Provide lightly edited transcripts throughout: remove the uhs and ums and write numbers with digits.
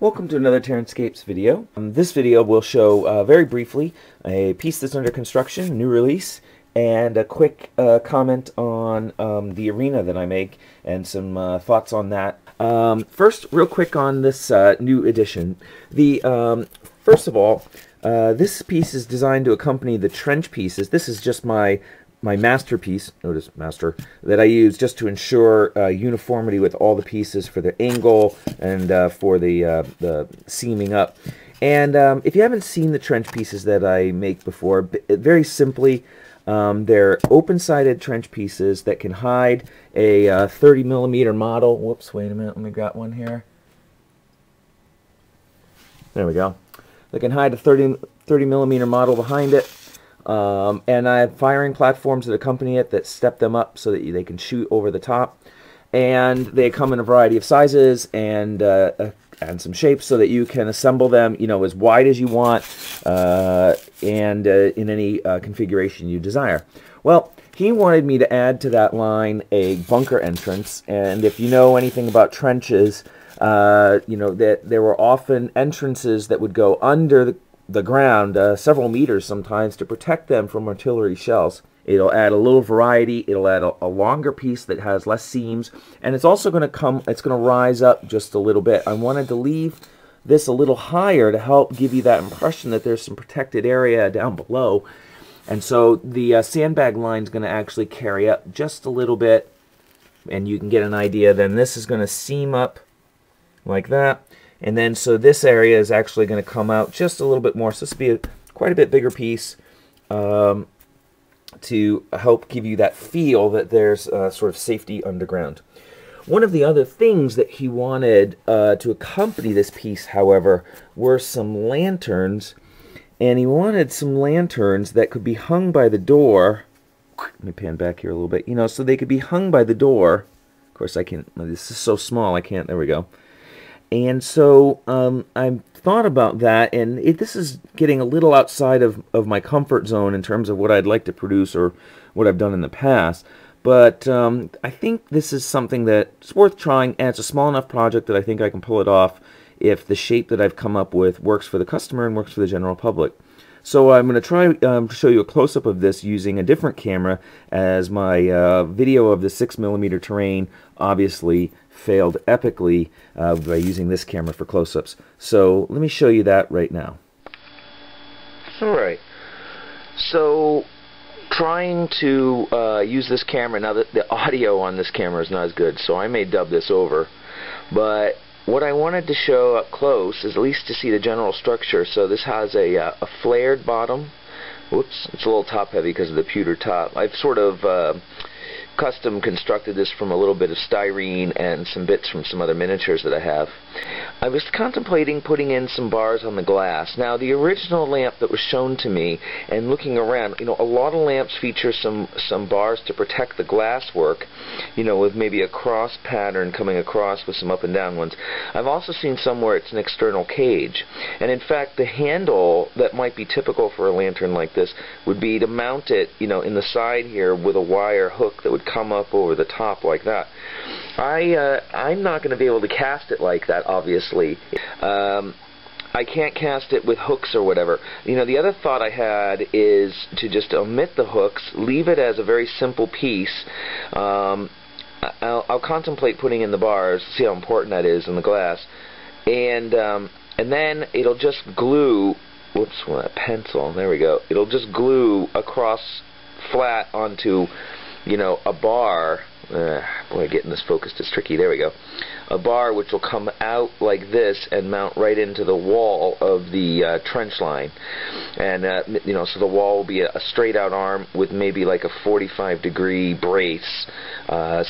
Welcome to another TerranScapes video. This video will show very briefly a piece that's under construction, new release, and a quick comment on the arena that I make and some thoughts on that. First, real quick on this new edition. First of all, this piece is designed to accompany the trench pieces. This is just my masterpiece, notice master, that I use just to ensure uniformity with all the pieces for the angle and for the seaming up. And if you haven't seen the trench pieces that I make before, very simply, they're open-sided trench pieces that can hide a 30mm model. Whoops, wait a minute, let me grab one here. There we go. They can hide a 30mm model behind it. And I have firing platforms that accompany it that step them up so that they can shoot over the top. And they come in a variety of sizes and some shapes so that you can assemble them, you know, as wide as you want and in any configuration you desire. Well, he wanted me to add to that line a bunker entrance, and if you know anything about trenches, you know that there were often entrances that would go under the ground, several meters sometimes, to protect them from artillery shells. It'll add a little variety, it'll add a longer piece that has less seams, and it's also going to rise up just a little bit. I wanted to leave this a little higher to help give you that impression that there's some protected area down below. And so the sandbag line is going to actually carry up just a little bit, and you can get an idea. Then this is going to seam up like that. And then, so this area is actually going to come out just a little bit more. So this will be quite a bit bigger piece to help give you that feel that there's sort of safety underground. One of the other things that he wanted to accompany this piece, however, were some lanterns. And he wanted some lanterns that could be hung by the door. Let me pan back here a little bit. You know, so they could be hung by the door. Of course, I can't. This is so small, I can't. There we go. And so I thought about that, and this is getting a little outside of my comfort zone in terms of what I'd like to produce or what I've done in the past. But I think this is something that's worth trying, and it's a small enough project that I think I can pull it off if the shape that I've come up with works for the customer and works for the general public. So I'm going to try to show you a close-up of this using a different camera, as my video of the 6mm terrain obviously failed epically by using this camera for close-ups. So let me show you that right now. Alright, so trying to use this camera, now that the audio on this camera is not as good, so I may dub this over, but what I wanted to show up close is at least to see the general structure. So this has a flared bottom. Whoops, it's a little top heavy because of the pewter top. I've sort of custom constructed this from a little bit of styrene and some bits from some other miniatures that I have. I was contemplating putting in some bars on the glass. Now, the original lamp that was shown to me, and looking around, you know, a lot of lamps feature some bars to protect the glass work, you know, with maybe a cross pattern coming across with some up and down ones. I've also seen some where it's an external cage. And in fact, the handle that might be typical for a lantern like this would be to mount it, you know, in the side here with a wire hook that would come up over the top like that. I'm not going to be able to cast it like that, obviously. I can't cast it with hooks or whatever. You know, the other thought I had is to just omit the hooks, leave it as a very simple piece. I'll contemplate putting in the bars, see how important that is in the glass, and then it'll just glue. Whoops, a pencil. There we go. It'll just glue across flat onto, you know, a bar. Boy, getting this focused is tricky. There we go. A bar which will come out like this and mount right into the wall of the trench line. And, you know, so the wall will be a straight out arm with maybe like a 45-degree brace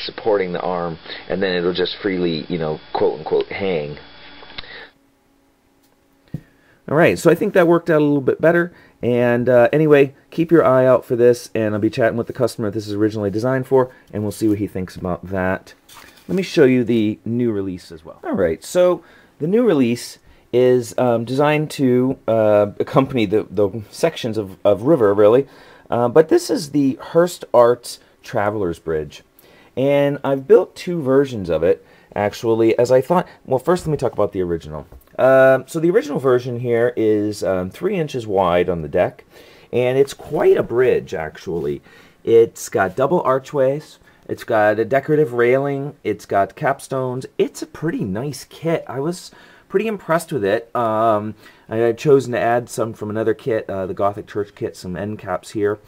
supporting the arm. And then it'll just freely, you know, quote-unquote, hang. Alright, so I think that worked out a little bit better. And anyway, keep your eye out for this, and I'll be chatting with the customer that this is originally designed for, and we'll see what he thinks about that. Let me show you the new release as well. Alright, so the new release is designed to accompany the sections of river, really. But this is the Hirst Arts Traveler's Bridge. And I've built two versions of it, actually, as I thought. Well, first let me talk about the original. So the original version here is 3 inches wide on the deck, and it's quite a bridge, actually. It's got double archways, it's got a decorative railing, it's got capstones. It's a pretty nice kit. I was pretty impressed with it. I had chosen to add some from another kit, the Gothic Church kit, some end caps here.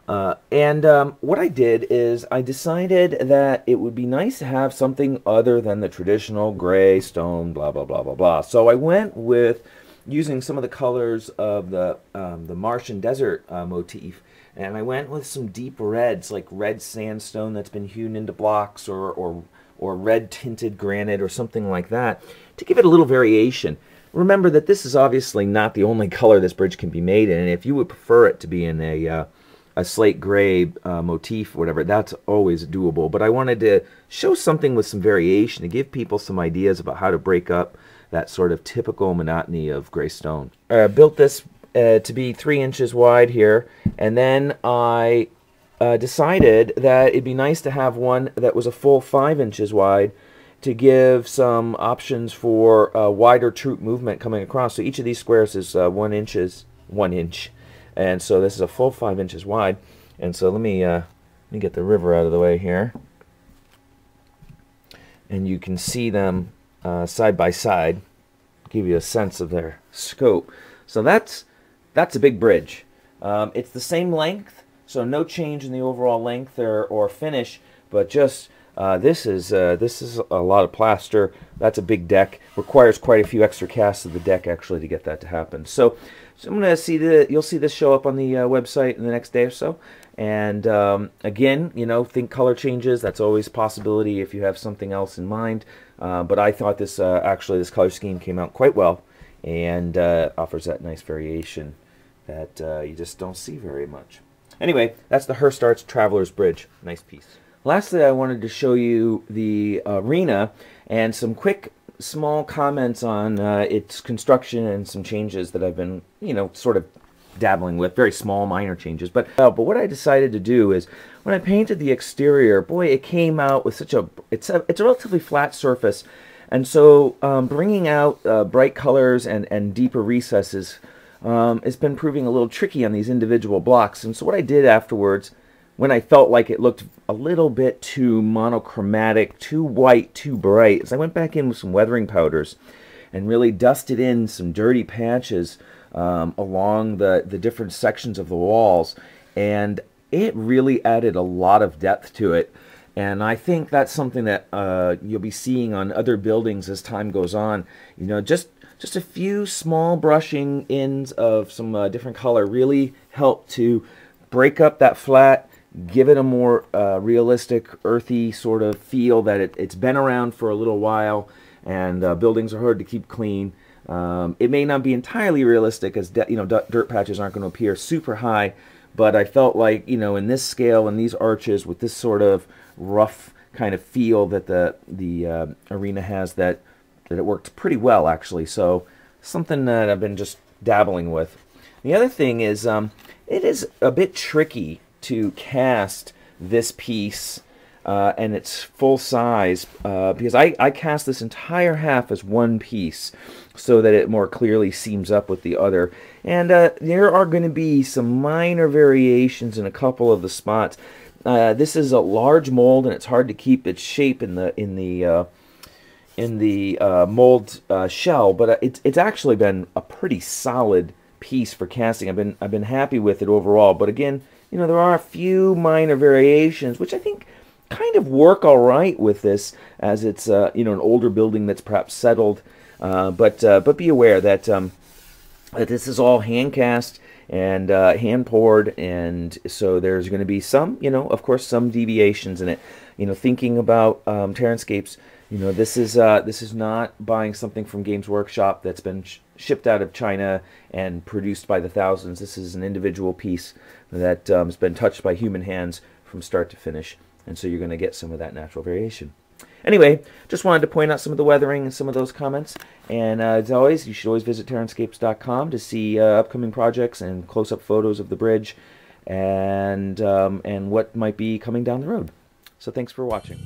What I did is I decided that it would be nice to have something other than the traditional gray stone, blah, blah, blah, blah, blah. So I went with using some of the colors of the Martian desert motif. And I went with some deep reds, like red sandstone that's been hewn into blocks, or red tinted granite or something like that, to give it a little variation. Remember that this is obviously not the only color this bridge can be made in, and if you would prefer it to be in a slate gray motif or whatever, that's always doable. But I wanted to show something with some variation to give people some ideas about how to break up that sort of typical monotony of gray stone. I built this to be 3 inches wide here, and then I decided that it'd be nice to have one that was a full 5 inches wide to give some options for wider troop movement coming across. So each of these squares is 1 inch. And so this is a full 5 inches wide. And so let me get the river out of the way here. And you can see them side by side, give you a sense of their scope. So that's a big bridge. It's the same length, so no change in the overall length or finish, but just this is a lot of plaster. That's a big deck. Requires quite a few extra casts of the deck actually to get that to happen. So I'm gonna see you'll see this show up on the website in the next day or so. And again, you know, think color changes. That's always a possibility if you have something else in mind. But I thought this actually this color scheme came out quite well, and offers that nice variation that you just don't see very much. Anyway, that's the Hirst Arts Traveler's Bridge. Nice piece. Lastly, I wanted to show you the arena and some quick small comments on its construction and some changes that I've been, you know, sort of dabbling with. Very small, minor changes. But what I decided to do is when I painted the exterior, boy, it came out with such a it's a relatively flat surface, and so bringing out bright colors and deeper recesses has been proving a little tricky on these individual blocks. And so what I did afterwards, when I felt like it looked a little bit too monochromatic, too white, too bright, is I went back in with some weathering powders and really dusted in some dirty patches along the different sections of the walls, and it really added a lot of depth to it. And I think that's something that you'll be seeing on other buildings as time goes on. You know, just a few small brushing ins of some different color really help to break up that flat, give it a more realistic, earthy sort of feel that it's been around for a little while, and buildings are hard to keep clean. It may not be entirely realistic, as you know, dirt patches aren't going to appear super high, but I felt like, you know, in this scale and these arches with this sort of rough kind of feel that the arena has, that it worked pretty well actually. So something that I've been just dabbling with. The other thing is it is a bit tricky to cast this piece and its full size because I cast this entire half as one piece so that it more clearly seams up with the other, and there are going to be some minor variations in a couple of the spots. This is a large mold, and it's hard to keep its shape in the mold shell, but it's actually been a pretty solid piece for casting. I've been happy with it overall, but again, you know, there are a few minor variations which I think kind of work all right with this, as it's you know, an older building that's perhaps settled, but be aware that that this is all hand cast and hand poured, and so there's going to be some, you know, of course, some deviations in it. You know, thinking about TerranScapes, you know, this is not buying something from Games Workshop that's been shipped out of China and produced by the thousands. This is an individual piece that has been touched by human hands from start to finish, and so you're going to get some of that natural variation. Anyway, just wanted to point out some of the weathering and some of those comments, and as always, you should always visit TerranScapes.com to see upcoming projects and close-up photos of the bridge and what might be coming down the road. So thanks for watching.